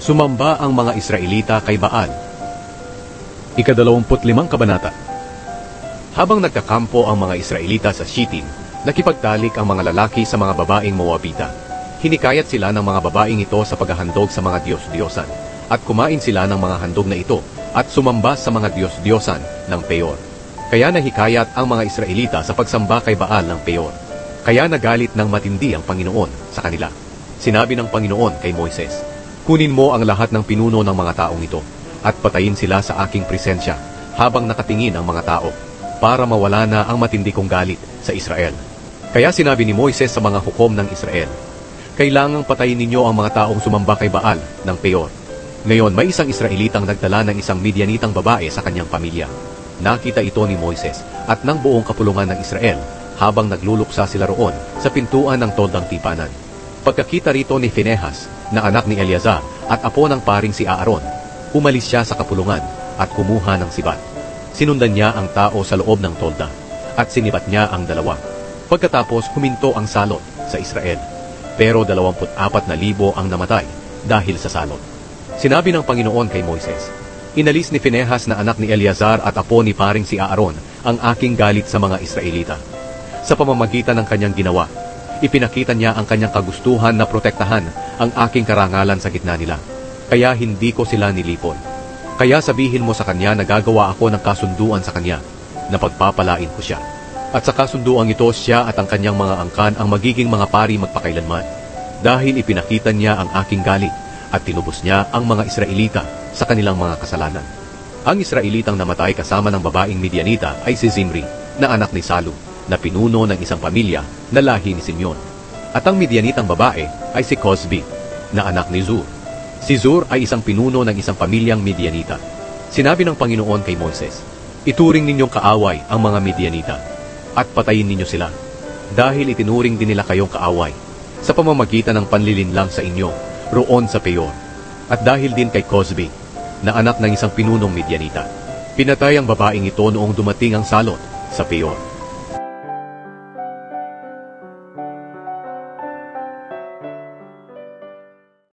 Sumamba ang mga Israelita kay Baal. Ika-25 kabanata. Habang nagkakampo ang mga Israelita sa Shittim, nakipagtalik ang mga lalaki sa mga babaeng Moabita. Hinikayat sila ng mga babaeng ito sa paghahandog sa mga Diyos-Diyosan, at kumain sila ng mga handog na ito, at sumamba sa mga Diyos-Diyosan ng Peor. Kaya nahikayat ang mga Israelita sa pagsamba kay Baal ng Peor. Kaya nagalit ng matindi ang Panginoon sa kanila. Sinabi ng Panginoon kay Moises, "Kunin mo ang lahat ng pinuno ng mga taong ito, at patayin sila sa aking presensya habang nakatingin ang mga tao, para mawala na ang matindi kong galit sa Israel." Kaya sinabi ni Moises sa mga hukom ng Israel, "Kailangang patayin ninyo ang mga taong sumamba kay Baal ng Peor." Ngayon may isang Israelitang nagdala ng isang Midianitang babae sa kanyang pamilya. Nakita ito ni Moises at ng buong kapulungan ng Israel habang nagluluksa sila roon sa pintuan ng Toldang Tipanan. Pagkakita rito ni Phinehas, na anak ni Eleazar at apo ng paring si Aaron, umalis siya sa kapulungan at kumuha ng sibat. Sinundan niya ang tao sa loob ng tolda at sinibat niya ang dalawa. Pagkatapos huminto ang salot sa Israel, pero 24,000 ang namatay dahil sa salot. Sinabi ng Panginoon kay Moises, "Inalis ni Phinehas na anak ni Eleazar at apo ni paring si Aaron ang aking galit sa mga Israelita. Sa pamamagitan ng kanyang ginawa, ipinakita niya ang kanyang kagustuhan na protektahan ang aking karangalan sa gitna nila. Kaya hindi ko sila nilipon. Kaya sabihin mo sa kanya na gagawa ako ng kasunduan sa kanya, na pagpapalain ko siya. At sa kasunduan ito, siya at ang kanyang mga angkan ang magiging mga pari magpakailanman. Dahil ipinakita niya ang aking galit at tinubos niya ang mga Israelita sa kanilang mga kasalanan." Ang Israelitang namatay kasama ng babaeng Midianita ay si Zimri, na anak ni Salu, na pinuno ng isang pamilya na lahi ni Simeon. At ang Midianitang babae ay si Cozbi, na anak ni Zur. Si Zur ay isang pinuno ng isang pamilyang Midianita. Sinabi ng Panginoon kay Moises, "Ituring ninyong kaaway ang mga Midianita, at patayin ninyo sila, dahil itinuring din nila kayong kaaway, sa pamamagitan ng panlilinlang sa inyo, roon sa Peor." At dahil din kay Cozbi, na anak ng isang pinunong Midianita, pinatay ang babaeng ito noong dumating ang salot sa Peor.